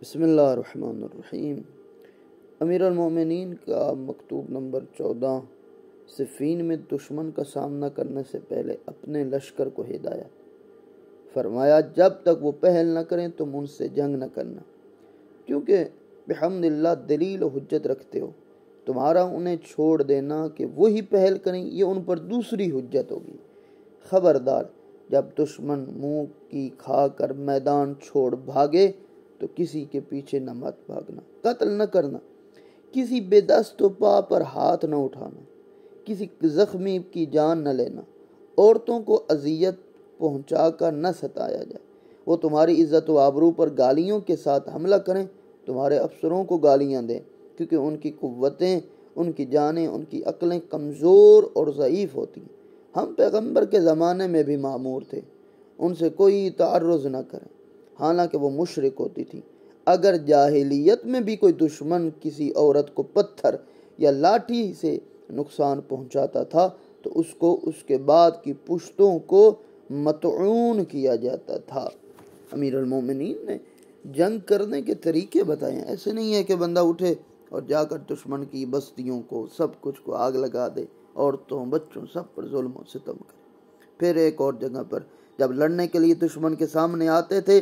بسم اللہ الرحمن الرحیم۔ امیر المومنین کا مکتوب نمبر 14۔ صفین میں دشمن کا سامنا کرنے سے پہلے اپنے لشکر کو ہدایت فرمایا، جب تک وہ پہل نہ کریں تم ان سے جنگ نہ کرنا، کیونکہ بحمداللہ دلیل و حجت رکھتے ہو۔ تمہارا انہیں چھوڑ دینا کہ وہی پہل کریں یہ ان پر دوسری حجت ہوگی۔ خبردار، جب دشمن منہ کی کھا کر میدان چھوڑ بھاگے تو کسی کے پیچھے نہ مت بھاگنا، قتل نہ کرنا، کسی بے دست و پا پر ہاتھ نہ اٹھانا، کسی زخمی کی جان نہ لینا، عورتوں کو اذیت پہنچا کر نہ ستایا جائے۔ وہ تمہاری عزت و آبرو پر گالیوں کے ساتھ حملہ کریں، تمہارے افسروں کو گالیاں دیں، کیونکہ ان کی قوتیں، ان کی جانیں، ان کی عقلیں کمزور اور ضعیف ہوتی ہیں۔ ہم پیغمبر کے زمانے میں بھی مامور تھے، ان سے کوئی تعرض نہ کریں، حالانکہ وہ مشرک ہوتی تھی۔ اگر جاہلیت میں بھی کوئی دشمن کسی عورت کو پتھر یا لاٹھی سے نقصان پہنچاتا تھا تو اس کو اس کے بعد کی پشتوں کو مطعون کیا جاتا تھا۔ امیر المومنین نے جنگ کرنے کے طریقے بتائے ہیں۔ ایسے نہیں ہے کہ بندہ اٹھے اور جا کر دشمن کی بستیوں کو، سب کچھ کو آگ لگا دے، عورتوں بچوں سب پر ظلم و ستم کرے۔ پھر ایک اور جگہ پر جب لڑنے کے لیے دشمن کے سامنے آتے تھے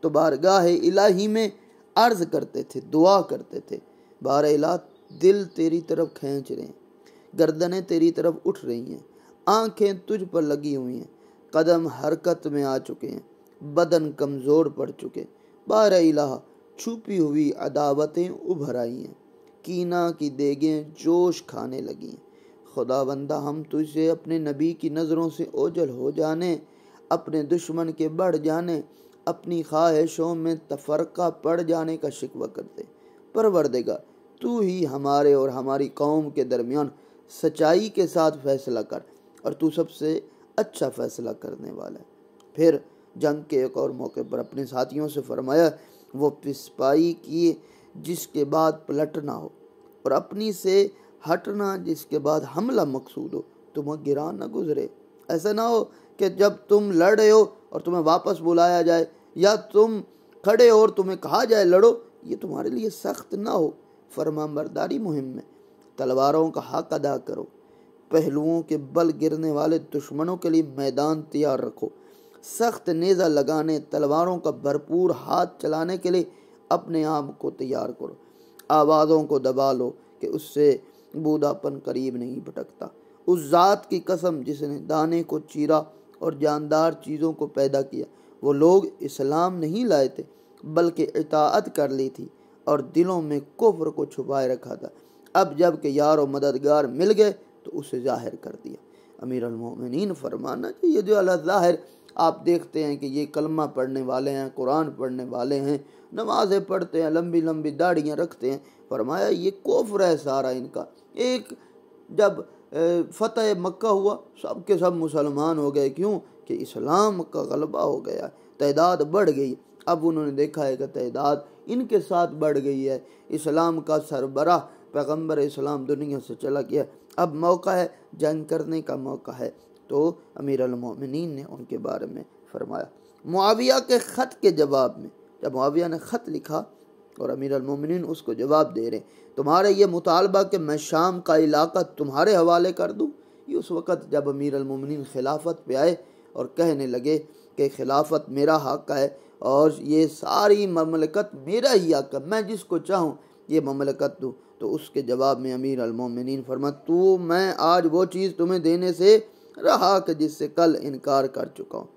تو بارگاہ الہی میں عرض کرتے تھے، دعا کرتے تھے، بار الہ دل تیری طرف کھینچ رہے ہیں، گردنیں تیری طرف اٹھ رہی ہیں، آنکھیں تجھ پر لگی ہوئی ہیں، قدم حرکت میں آ چکے ہیں، بدن کمزور پڑ چکے، بار الہ چھپی ہوئی عداوتیں ابھر آئی ہیں، کینہ کی دیگیں جوش کھانے لگی ہیں۔ خدا بندہ، ہم تجھ سے اپنے نبی کی نظروں سے اوجھل ہو جانے، اپنے دشمن کے بڑھ جانے، اپنی خواہشوں میں تفرقہ پڑ جانے کا شکوہ کرتے۔ پروردگار، تو ہی ہمارے اور ہماری قوم کے درمیان سچائی کے ساتھ فیصلہ کر، اور تو سب سے اچھا فیصلہ کرنے والا ہے۔ پھر جنگ کے ایک اور موقع پر اپنے ساتھیوں سے فرمایا، وہ پسپائی کیے جس کے بعد پلٹنا ہو، اور اپنی سے ہٹنا جس کے بعد حملہ مقصود ہو، تمہیں گرا نہ گزرے۔ ایسا نہ ہو کہ جب تم لڑ رہے ہو اور تمہیں واپس بلایا جائے، یا تم کھڑے ہو اور تمہیں کہا جائے لڑو، یہ تمہارے لیے سخت نہ ہو۔ فرمان برداری مہم میں تلواروں کا حق ادا کرو، پہلوؤں کے بل گرنے والے دشمنوں کے لیے میدان تیار رکھو، سخت نیزہ لگانے، تلواروں کا بھرپور ہاتھ چلانے کے لیے اپنے آپ کو تیار کرو، آوازوں کو دبا لو کہ اس سے بودا پن قریب نہیں بھٹکتا۔ اس ذات کی قسم جس نے دانے کو چیرا اور جاندار چیزوں کو پیدا کیا، وہ لوگ اسلام نہیں لائے تھے بلکہ اطاعت کر لی تھی اور دلوں میں کفر کو چھپائے رکھا تھا۔ اب جب کہ یار و مددگار مل گئے تو اسے ظاہر کر دیا۔ امیر المومنین فرمانا کہ یہ جو اللہ ظاہر آپ دیکھتے ہیں کہ یہ کلمہ پڑھنے والے ہیں، قرآن پڑھنے والے ہیں، نمازیں پڑھتے ہیں، لمبی لمبی داڑھیاں رکھتے ہیں، فرمایا یہ کفر ہے سارا ان کا۔ ایک جب فتح مکہ ہوا سب کے سب مسلمان ہو گئے، کیوں کہ اسلام کا غلبہ ہو گیا، تعداد بڑھ گئی۔ اب انہوں نے دیکھا ہے کہ تعداد ان کے ساتھ بڑھ گئی ہے، اسلام کا سربراہ پیغمبر اسلام دنیا سے چلا گیا، اب موقع ہے، جنگ کرنے کا موقع ہے۔ تو امیر المومنین نے ان کے بارے میں فرمایا۔ معاویہ کے خط کے جواب میں، جب معاویہ نے خط لکھا اور امیر المومنین اس کو جواب دے رہے، تمہارے یہ مطالبہ کہ میں شام کا علاقہ تمہارے حوالے کر دوں، یہ اس وقت جب امیر المومنین خلافت پہ آئے اور کہنے لگے کہ خلافت میرا حق ہے اور یہ ساری مملکت میرا ہی حق ہے، میں جس کو چاہوں یہ مملکت دوں، تو اس کے جواب میں امیر المومنین فرمایا، میں آج وہ چیز تمہیں دینے سے رہا کہ جس سے کل انکار کر چکا ہوں۔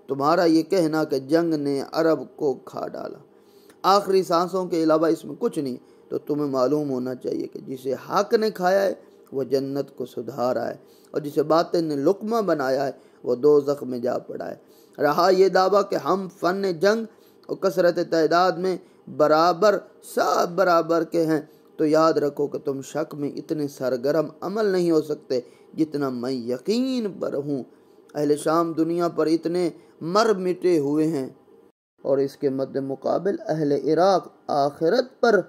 تمہارا یہ کہنا کہ جنگ نے عرب کو کھا ڈالا، آخری سانسوں کے علاوہ اس میں کچھ نہیں، تو تمہیں معلوم ہونا چاہیے کہ جسے حق نے کھایا ہے وہ جنت کو سدھارا ہے، اور جسے باطل نے لقمہ بنایا ہے وہ دوزخ میں جا پڑا ہے۔ رہا یہ دعویٰ کہ ہم فن جنگ اور کثرت تعداد میں برابر، سب برابر کے ہیں، تو یاد رکھو کہ تم شک میں اتنے سرگرم عمل نہیں ہو سکتے جتنا میں یقین پر ہوں۔ اہل شام دنیا پر اتنے مر مٹے ہوئے ہیں اور اس کے مد مقابل اہل عراق آخرت پر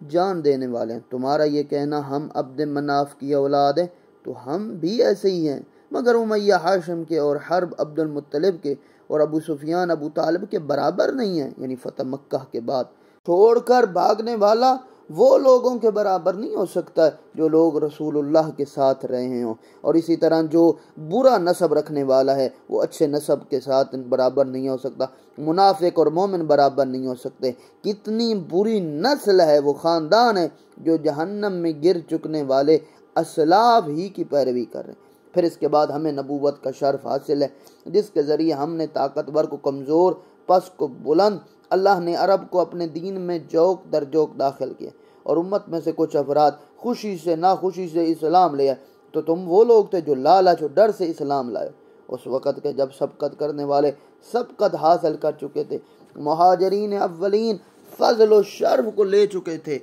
جان دینے والے ہیں۔ تمہارا یہ کہنا ہم عبد مناف کی اولاد ہیں، تو ہم بھی ایسے ہی ہیں، مگر امیہ ہاشم کے اور حرب عبد المطلب کے اور ابو سفیان ابو طالب کے برابر نہیں ہیں، یعنی فتح مکہ کے بعد۔ چھوڑ کر بھاگنے والا وہ لوگوں کے برابر نہیں ہو سکتا جو لوگ رسول اللہ کے ساتھ رہے ہوں، اور اسی طرح جو برا نسب رکھنے والا ہے وہ اچھے نسب کے ساتھ برابر نہیں ہو سکتا۔ منافق اور مومن برابر نہیں ہو سکتے۔ کتنی بری نسل ہے، وہ خاندان ہے جو جہنم میں گر چکنے والے اسلاف ہی کی پیروی کر رہے ہیں۔ پھر اس کے بعد ہمیں نبوت کا شرف حاصل ہے، جس کے ذریعے ہم نے طاقتور کو کمزور، پس کو بلند، اللہ نے عرب کو اپنے دین میں جوک در جوک داخل کیا، اور امت میں سے کچھ افراد خوشی سے ناخوشی سے اسلام لے آئے، تو تم وہ لوگ تھے جو لالچ اور ڈر سے اسلام لائے اس وقت کے جب سبقت کرنے والے سبقت حاصل کر چکے تھے، مہاجرین اولین فضل و شرف کو لے چکے تھے۔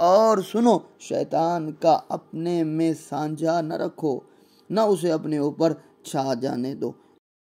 اور سنو، شیطان کا اپنے میں سانجا نہ رکھو، نہ اسے اپنے اوپر چھا جانے دو۔